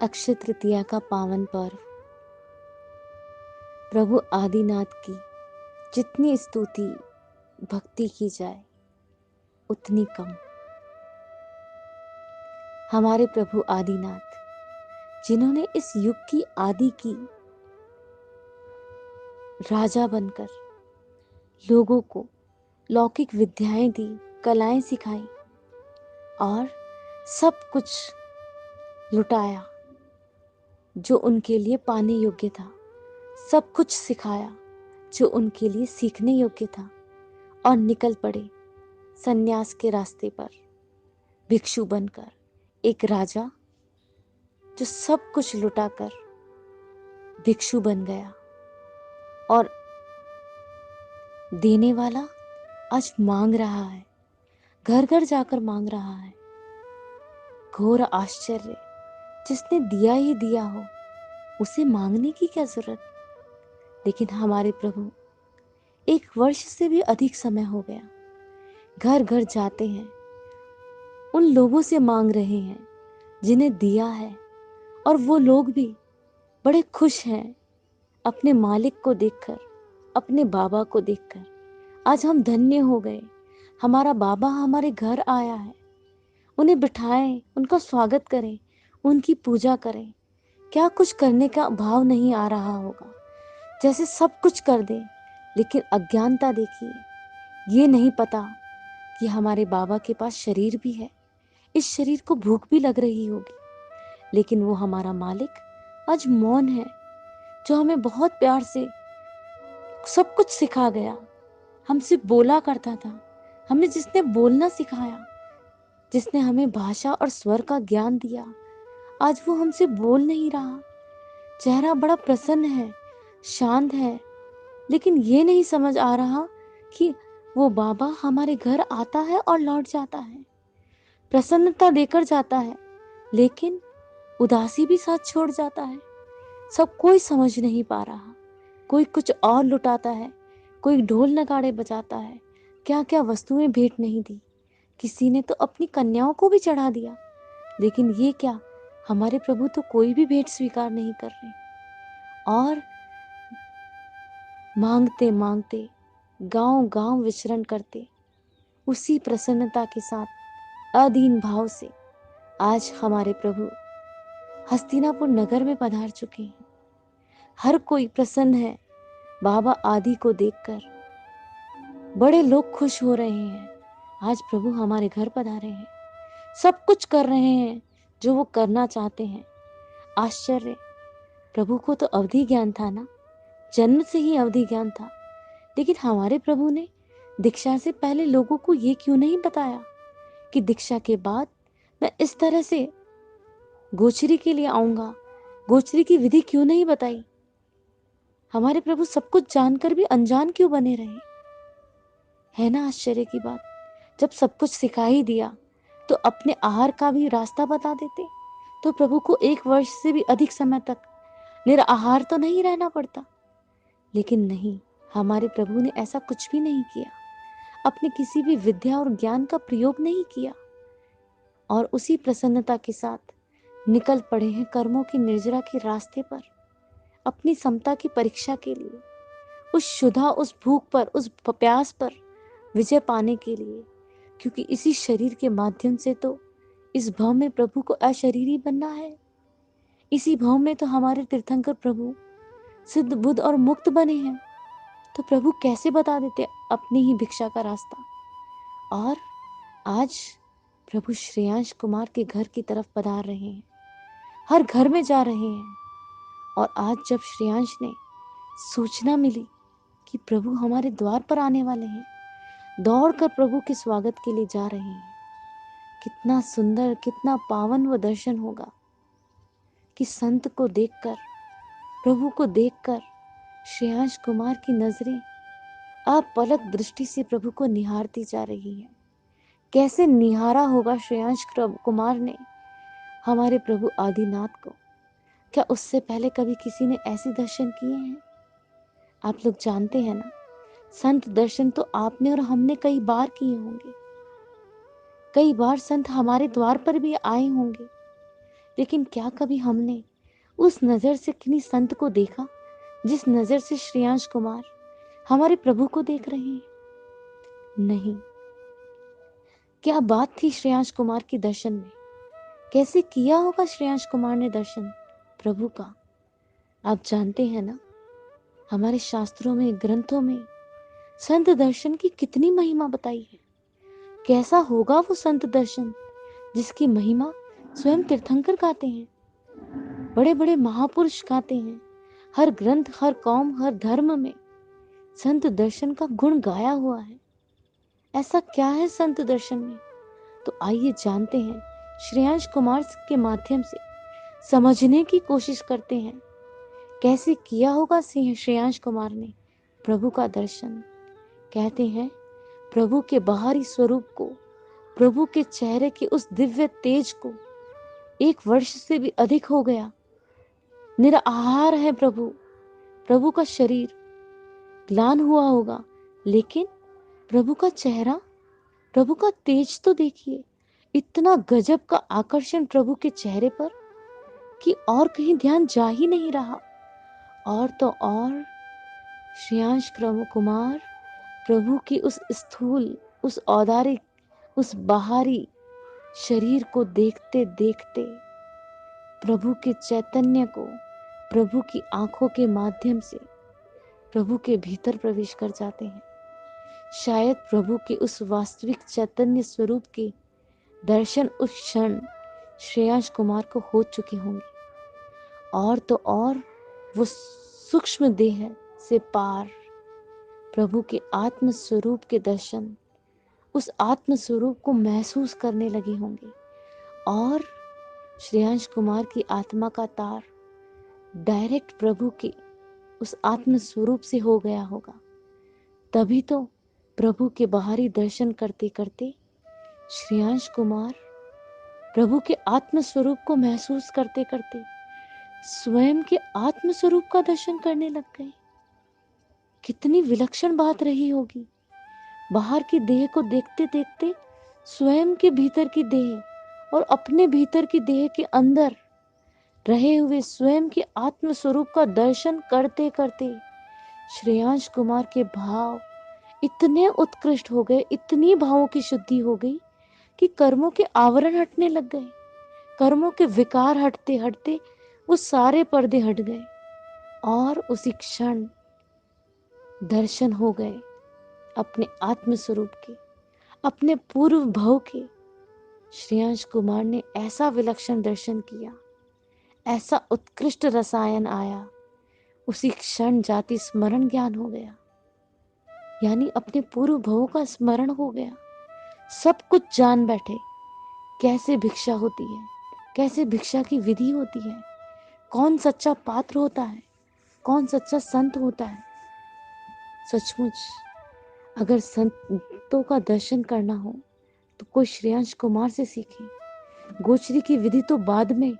अक्षय तृतीया का पावन पर्व। प्रभु आदिनाथ की जितनी स्तुति भक्ति की जाए उतनी कम। हमारे प्रभु आदिनाथ जिन्होंने इस युग की आदि की राजा बनकर लोगों को लौकिक विद्याएं दी, कलाएं सिखाई और सब कुछ लुटाया जो उनके लिए पाने योग्य था, सब कुछ सिखाया जो उनके लिए सीखने योग्य था और निकल पड़े सन्यास के रास्ते पर भिक्षु बनकर। एक राजा जो सब कुछ लुटाकर भिक्षु बन गया और देने वाला आज मांग रहा है, घर घर जाकर मांग रहा है। घोर आश्चर्य, जिसने दिया ही दिया हो उसे मांगने की क्या जरूरत। लेकिन हमारे प्रभु 1 वर्ष से भी अधिक समय हो गया घर घर जाते हैं, उन लोगों से मांग रहे हैं जिन्हें दिया है, और वो लोग भी बड़े खुश हैं अपने मालिक को देखकर, अपने बाबा को देखकर। आज हम धन्य हो गए, हमारा बाबा हमारे घर आया है। उन्हें बिठाएं, उनका स्वागत करें, उनकी पूजा करें। क्या कुछ करने का भाव नहीं आ रहा होगा, जैसे सब कुछ कर दें। लेकिन अज्ञानता देखिए, ये नहीं पता कि हमारे बाबा के पास शरीर भी है, इस शरीर को भूख भी लग रही होगी। लेकिन वो हमारा मालिक आज मौन है, जो हमें बहुत प्यार से सब कुछ सिखा गया, हमसे बोला करता था, हमें जिसने बोलना सिखाया, जिसने हमें भाषा और स्वर का ज्ञान दिया, आज वो हमसे बोल नहीं रहा। चेहरा बड़ा प्रसन्न है, शांत है, लेकिन ये नहीं समझ आ रहा कि वो बाबा हमारे घर आता है और लौट जाता है, प्रसन्नता देकर जाता है, लेकिन उदासी भी साथ छोड़ जाता है। सब कोई समझ नहीं पा रहा, कोई कुछ और लुटाता है, कोई ढोल नगाड़े बजाता है, क्या क्या वस्तुएं भेंट नहीं दी, किसी ने तो अपनी कन्याओं को भी चढ़ा दिया। लेकिन ये क्या, हमारे प्रभु तो कोई भी भेंट स्वीकार नहीं कर रहे। और मांगते मांगते गांव गांव विचरण करते, उसी प्रसन्नता के साथ अधीन भाव से आज हमारे प्रभु हस्तिनापुर नगर में पधार चुके हैं। हर कोई प्रसन्न है बाबा आदि को देखकर, बड़े लोग खुश हो रहे हैं। आज प्रभु हमारे घर पधारे हैं, सब कुछ कर रहे हैं जो वो करना चाहते हैं। आश्चर्य, प्रभु को तो अवधि ज्ञान था ना, जन्म से ही अवधि ज्ञान था। लेकिन हमारे प्रभु ने दीक्षा से पहले लोगों को ये क्यों नहीं बताया कि दीक्षा के बाद मैं इस तरह से गोचरी के लिए आऊंगा। गोचरी की विधि क्यों नहीं बताई। हमारे प्रभु सब कुछ जानकर भी अनजान क्यों बने रहे। है ना आश्चर्य की बात। जब सब कुछ सिखा ही दिया तो अपने आहार का भी रास्ता बता देते, तो प्रभु को 1 वर्ष से भी अधिक समय तक निराहार तो नहीं रहना पड़ता। लेकिन नहीं, हमारे प्रभु ने ऐसा कुछ भी नहीं किया, अपने किसी भी विद्या और ज्ञान का प्रयोग नहीं किया, और उसी प्रसन्नता के साथ निकल पड़े हैं कर्मों की निर्जरा के रास्ते पर, अपनी समता की परीक्षा के लिए, उस क्षुधा, उस भूख पर, उस प्यास पर विजय पाने के लिए। क्योंकि इसी शरीर के माध्यम से तो इस भव में प्रभु को अशरीरी बनना है। इसी भव में तो हमारे तीर्थंकर प्रभु सिद्ध बुद्ध और मुक्त बने हैं। तो प्रभु कैसे बता देते अपनी ही भिक्षा का रास्ता। और आज प्रभु श्रेयांश कुमार के घर की तरफ पधार रहे हैं, हर घर में जा रहे हैं। और आज जब श्रेयांश ने सूचना मिली कि प्रभु हमारे द्वार पर आने वाले हैं, दौड़कर प्रभु के स्वागत के लिए जा रहे हैं। कितना सुंदर, कितना पावन वो दर्शन होगा कि संत को देखकर, प्रभु को देखकर श्रेयांश कुमार की नजरें अपलक दृष्टि से प्रभु को निहारती जा रही है। कैसे निहारा होगा श्रेयांश कुमार ने हमारे प्रभु आदिनाथ को। क्या उससे पहले कभी किसी ने ऐसे दर्शन किए हैं? आप लोग जानते हैं ना, संत दर्शन तो आपने और हमने कई बार किए होंगे। कई बार संत हमारे द्वार पर भी आए होंगे, लेकिन क्या कभी हमने उस नजर से किन्हीं संत को देखा जिस नजर से श्रेयांश कुमार हमारे प्रभु को देख रहे हैं? नहीं। क्या बात थी श्रेयांश कुमार के दर्शन में? कैसे किया होगा श्रेयांश कुमार ने दर्शन प्रभु का? आप जानते हैं ना, हमारे शास्त्रों में, ग्रंथों में संत दर्शन की कितनी महिमा बताई है। कैसा होगा वो संत दर्शन जिसकी महिमा स्वयं तीर्थंकर गाते हैं, बड़े बड़े महापुरुष गाते हैं। हर ग्रंथ, हर कौम, हर धर्म में संत दर्शन का गुण गाया हुआ है। ऐसा क्या है संत दर्शन में? तो आइए जानते हैं, श्रेयांश कुमार के माध्यम से समझने की कोशिश करते हैं कैसे किया होगा श्रेयांश कुमार ने प्रभु का दर्शन। कहते हैं प्रभु के बाहरी स्वरूप को, प्रभु के चेहरे के उस दिव्य तेज को 1 वर्ष से भी अधिक हो गया। निराहार है प्रभु, प्रभु का शरीर ग्लान हुआ होगा, लेकिन प्रभु का चेहरा, प्रभु का तेज तो देखिए, इतना गजब का आकर्षण प्रभु के चेहरे पर कि और कहीं ध्यान जा ही नहीं रहा। और तो और श्रेयांश कुमार प्रभु की उस स्थूल, उस औदारिक, उस बाहरी शरीर को देखते देखते प्रभु के चैतन्य को प्रभु की आंखों के माध्यम से प्रभु के भीतर प्रवेश कर जाते हैं। शायद प्रभु के उस वास्तविक चैतन्य स्वरूप के दर्शन उस क्षण श्रेयांश कुमार को हो चुके होंगे। और तो और वो सूक्ष्म देह से पार प्रभु के आत्म स्वरूप के दर्शन, उस आत्म स्वरूप को महसूस करने लगे होंगे और श्रेयांश कुमार की आत्मा का तार डायरेक्ट प्रभु के उस आत्म स्वरूप से हो गया होगा। तभी तो प्रभु के बाहरी दर्शन करते करते श्रेयांश कुमार प्रभु के आत्म स्वरूप को महसूस करते करते स्वयं के आत्म स्वरूप का दर्शन करने लग गए। कितनी विलक्षण बात रही होगी। बाहर की देह को देखते देखते स्वयं के भीतर की देह और अपने भीतर की देह के अंदर रहे हुए स्वयं के आत्म स्वरूप का दर्शन करते करते श्रेयांश कुमार के भाव इतने उत्कृष्ट हो गए, इतनी भावों की शुद्धि हो गई कि कर्मों के आवरण हटने लग गए। कर्मों के विकार हटते हटते वो सारे पर्दे हट गए और उसी क्षण दर्शन हो गए अपने आत्म स्वरूप के, अपने पूर्व भाव के। श्रेयांश कुमार ने ऐसा विलक्षण दर्शन किया, ऐसा उत्कृष्ट रसायन आया, उसी क्षण जाति स्मरण ज्ञान हो गया, यानी अपने पूर्व भावों का स्मरण हो गया। सब कुछ जान बैठे, कैसे भिक्षा होती है, कैसे भिक्षा की विधि होती है, कौन सच्चा पात्र होता है, कौन सच्चा संत होता है। सचमुच अगर संतों का दर्शन करना हो तो कोई श्रेयांश कुमार से सीखे। गोचरी की विधि तो बाद में,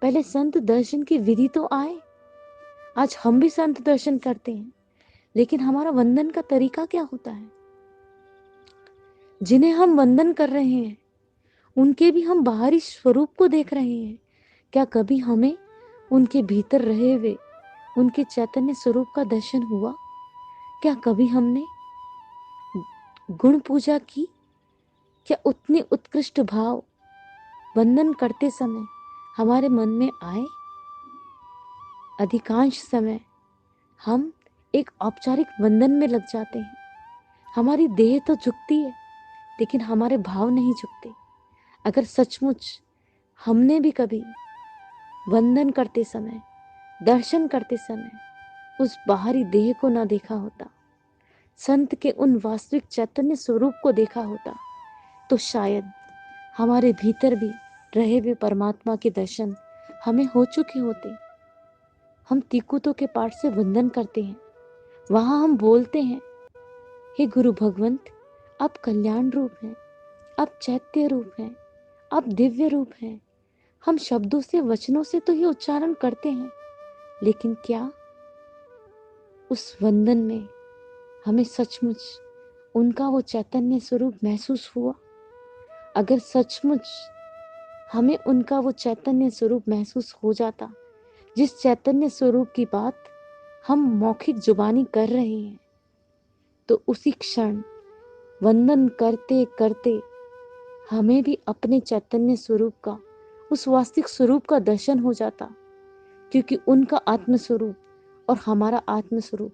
पहले संत दर्शन की विधि तो आए। आज हम भी संत दर्शन करते हैं, लेकिन हमारा वंदन का तरीका क्या होता है? जिन्हें हम वंदन कर रहे हैं उनके भी हम बाहरी स्वरूप को देख रहे हैं। क्या कभी हमें उनके भीतर रहे हुए उनके चैतन्य स्वरूप का दर्शन हुआ? क्या कभी हमने गुण पूजा की? क्या उतने उत्कृष्ट भाव वंदन करते समय हमारे मन में आए? अधिकांश समय हम एक औपचारिक वंदन में लग जाते हैं। हमारी देह तो झुकती है, लेकिन हमारे भाव नहीं झुकते। अगर सचमुच हमने भी कभी वंदन करते समय, दर्शन करते समय उस बाहरी देह को ना देखा होता, संत के उन वास्तविक चैतन्य स्वरूप को देखा होता, तो शायद हमारे भीतर भी रहे हुए परमात्मा के दर्शन हमें हो चुके होते। हम तीकुतों के पाठ से वंदन करते हैं, वहां हम बोलते हैं, हे गुरु भगवंत, आप कल्याण रूप हैं, आप चैत्य रूप हैं, आप दिव्य रूप हैं। हम शब्दों से, वचनों से तो ये उच्चारण करते हैं, लेकिन क्या उस वंदन में हमें सचमुच उनका वो चैतन्य स्वरूप महसूस हुआ? अगर सचमुच हमें उनका वो चैतन्य स्वरूप महसूस हो जाता, जिस चैतन्य स्वरूप की बात हम मौखिक जुबानी कर रहे हैं, तो उसी क्षण वंदन करते करते हमें भी अपने चैतन्य स्वरूप का, उस वास्तविक स्वरूप का दर्शन हो जाता। क्योंकि उनका आत्म स्वरूप और हमारा आत्म स्वरूप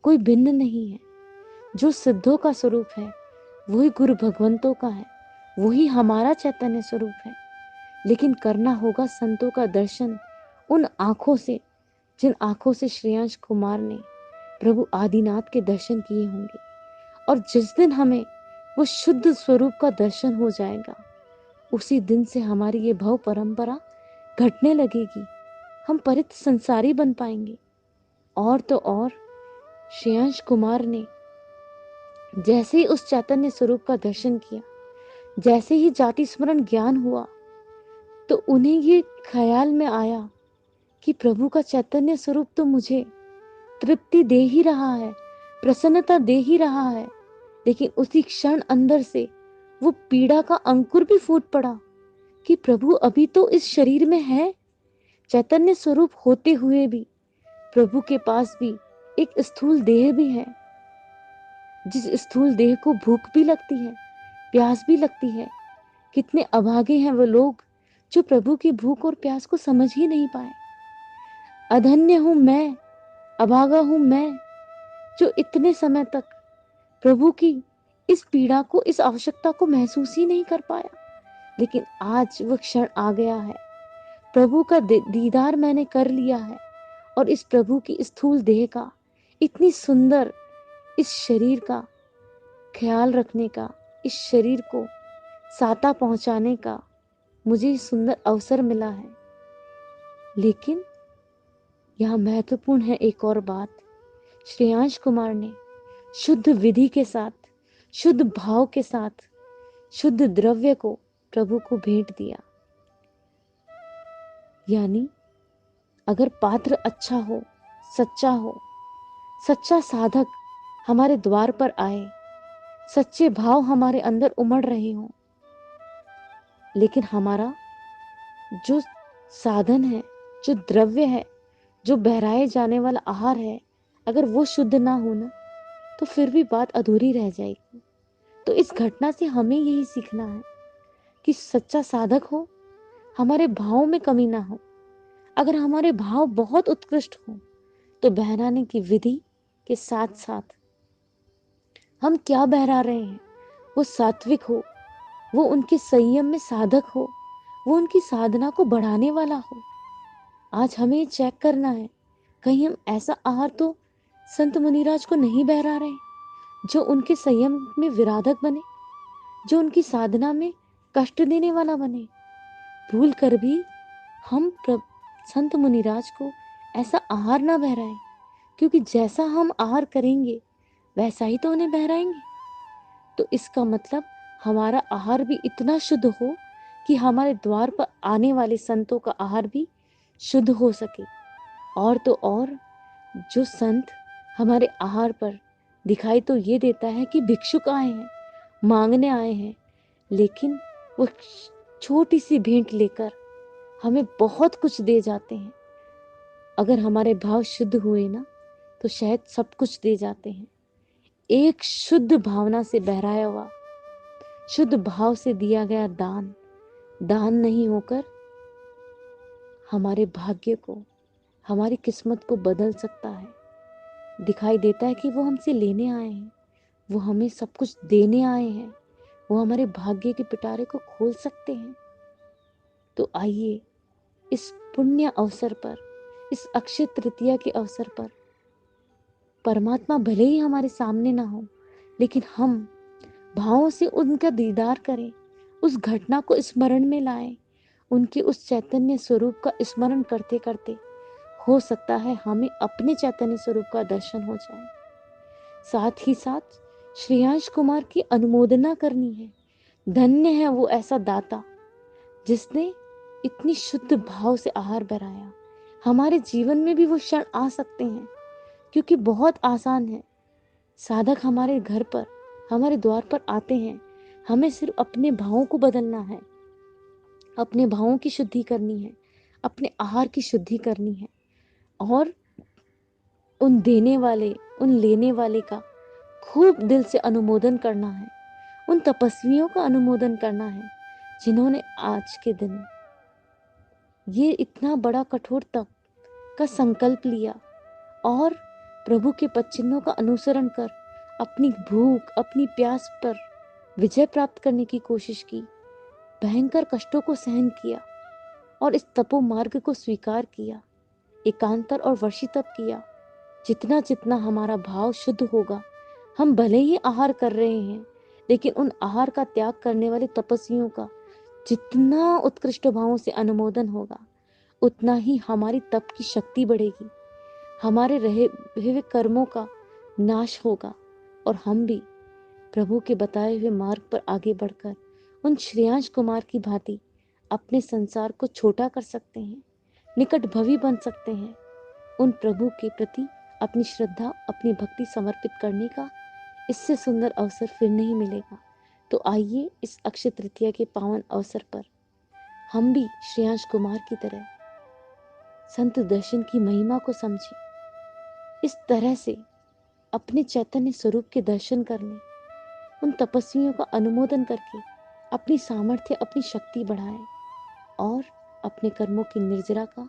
कोई भिन्न नहीं है। जो सिद्धों का स्वरूप है वही गुरु भगवंतों का है, वही हमारा चैतन्य स्वरूप है। लेकिन करना होगा संतों का दर्शन उन आंखों से, जिन आंखों से श्रेयांश कुमार ने प्रभु आदिनाथ के दर्शन किए होंगे। और जिस दिन हमें वो शुद्ध स्वरूप का दर्शन हो जाएगा, उसी दिन से हमारी ये भव परंपरा घटने लगेगी। हम परित संसारी बन पाएंगे। और तो और श्रेयांश कुमार ने जैसे ही उस चैतन्य स्वरूप का दर्शन किया, जैसे ही जाति स्मरण ज्ञान हुआ, तो उन्हें ये ख्याल में आया कि प्रभु का चैतन्य स्वरूप तो मुझे तृप्ति दे ही रहा है, प्रसन्नता दे ही रहा है। लेकिन उसी क्षण अंदर से वो पीड़ा का अंकुर भी फूट पड़ा कि प्रभु अभी तो इस शरीर में है। चैतन्य स्वरूप होते हुए भी प्रभु के पास भी एक स्थूल देह भी है, जिस स्थूल देह को भूख भी लगती है, प्यास भी लगती है। कितने अभागे हैं वो लोग जो प्रभु की भूख और प्यास को समझ ही नहीं पाए। अधन्य हूं मैं, अभागा हूं मैं, जो इतने समय तक प्रभु की इस पीड़ा को, इस आवश्यकता को महसूस ही नहीं कर पाया। लेकिन आज वो क्षण आ गया है, प्रभु का दीदार मैंने कर लिया है। और इस प्रभु की स्थूल देह का, इतनी सुंदर इस शरीर का ख्याल रखने का, इस शरीर को साता पहुंचाने का मुझे सुंदर अवसर मिला है। लेकिन यहाँ महत्वपूर्ण है एक और बात। श्रेयांश कुमार ने शुद्ध विधि के साथ, शुद्ध भाव के साथ, शुद्ध द्रव्य को प्रभु को भेंट दिया। यानी अगर पात्र अच्छा हो, सच्चा साधक हमारे द्वार पर आए, सच्चे भाव हमारे अंदर उमड़ रहे हों, लेकिन हमारा जो साधन है, जो द्रव्य है, जो बहराए जाने वाला आहार है, अगर वो शुद्ध ना हो ना, तो फिर भी बात अधूरी रह जाएगी। तो इस घटना से हमें यही सीखना है कि सच्चा साधक हो, हमारे भाव में कमी ना हो। अगर हमारे भाव बहुत उत्कृष्ट हो, तो बहराने की विधि के साथ साथ हम क्या बहरा रहे हैं वो सात्विक हो, वो उनके संयम में साधक हो, वो उनकी साधना को बढ़ाने वाला हो। आज हमें चेक करना है, कहीं हम ऐसा आहार तो संत मुनिराज को नहीं बहरा रहे जो उनके संयम में विराधक बने, जो उनकी साधना में कष्ट देने वाला बने। भूल कर भी हम संत मुनिराज को ऐसा आहार ना बहराएं, क्योंकि जैसा हम आहार करेंगे वैसा ही तो उन्हें बहराएंगे। तो इसका मतलब हमारा आहार भी इतना शुद्ध हो कि हमारे द्वार पर आने वाले संतों का आहार भी शुद्ध हो सके। और तो और जो संत हमारे आहार पर दिखाई तो ये देता है कि भिक्षुक आए हैं, मांगने आए हैं, लेकिन वो छोटी सी भेंट लेकर हमें बहुत कुछ दे जाते हैं। अगर हमारे भाव शुद्ध हुए ना, तो शायद सब कुछ दे जाते हैं। एक शुद्ध भावना से बहराया हुआ, शुद्ध भाव से दिया गया दान, दान नहीं होकर हमारे भाग्य को, हमारी किस्मत को बदल सकता है। दिखाई देता है कि वो हमसे लेने आए हैं, वो हमें सब कुछ देने आए हैं, वो हमारे भाग्य के पिटारे को खोल सकते हैं। तो आइए इस पुण्य अवसर पर, इस अक्षय तृतीया के अवसर पर, परमात्मा भले ही हमारे सामने ना हो, लेकिन हम भावों से उनका दीदार करें, उस घटना को स्मरण में लाएं, उनके उस चैतन्य स्वरूप का स्मरण करते करते हो सकता है हमें अपने चैतन्य स्वरूप का दर्शन हो जाए। साथ ही साथ श्रेयांश कुमार की अनुमोदना करनी है। धन्य है वो ऐसा दाता जिसने इतनी शुद्ध भाव से आहार बराया। हमारे जीवन में भी वो क्षण आ सकते हैं, क्योंकि बहुत आसान है। साधक हमारे घर पर, हमारे द्वार पर आते हैं, हमें सिर्फ अपने भावों को बदलना है, अपने भावों की शुद्धि करनी है, अपने आहार की शुद्धि करनी है और उन देने वाले, उन लेने वाले का खूब दिल से अनुमोदन करना है। उन तपस्वियों का अनुमोदन करना है जिन्होंने आज के दिन ये इतना बड़ा कठोर तप का संकल्प लिया और प्रभु के पद चिन्हों का अनुसरण कर अपनी भूख, अपनी प्यास पर विजय प्राप्त करने की कोशिश की, भयंकर कष्टों को सहन किया और इस तपो मार्ग को स्वीकार किया, एकांतर और वर्षी तप किया। जितना जितना हमारा भाव शुद्ध होगा, हम भले ही आहार कर रहे हैं, लेकिन उन आहार का त्याग करने वाले तपस्वियों का जितना उत्कृष्ट भावों से अनुमोदन होगा, उतना ही हमारी तप की शक्ति बढ़ेगी, हमारे रहे हुए कर्मों का नाश होगा और हम भी प्रभु के बताए हुए मार्ग पर आगे बढ़कर उन श्रेयांश कुमार की भांति अपने संसार को छोटा कर सकते हैं, निकट भवी बन सकते हैं। उन प्रभु के प्रति अपनी श्रद्धा, अपनी भक्ति समर्पित करने का इससे सुंदर अवसर फिर नहीं मिलेगा। तो आइए इस अक्षय तृतीया के पावन अवसर पर हम भी श्रेयांश कुमार की तरह संत दर्शन की महिमा को समझें, इस तरह से अपने चैतन्य स्वरूप के दर्शन करने, उन तपस्वियों का अनुमोदन करके अपनी सामर्थ्य, अपनी शक्ति बढ़ाएं और अपने कर्मों की निर्जरा का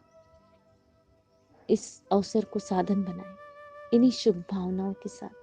इस अवसर को साधन बनाएं। इन्हीं शुभ भावनाओं के साथ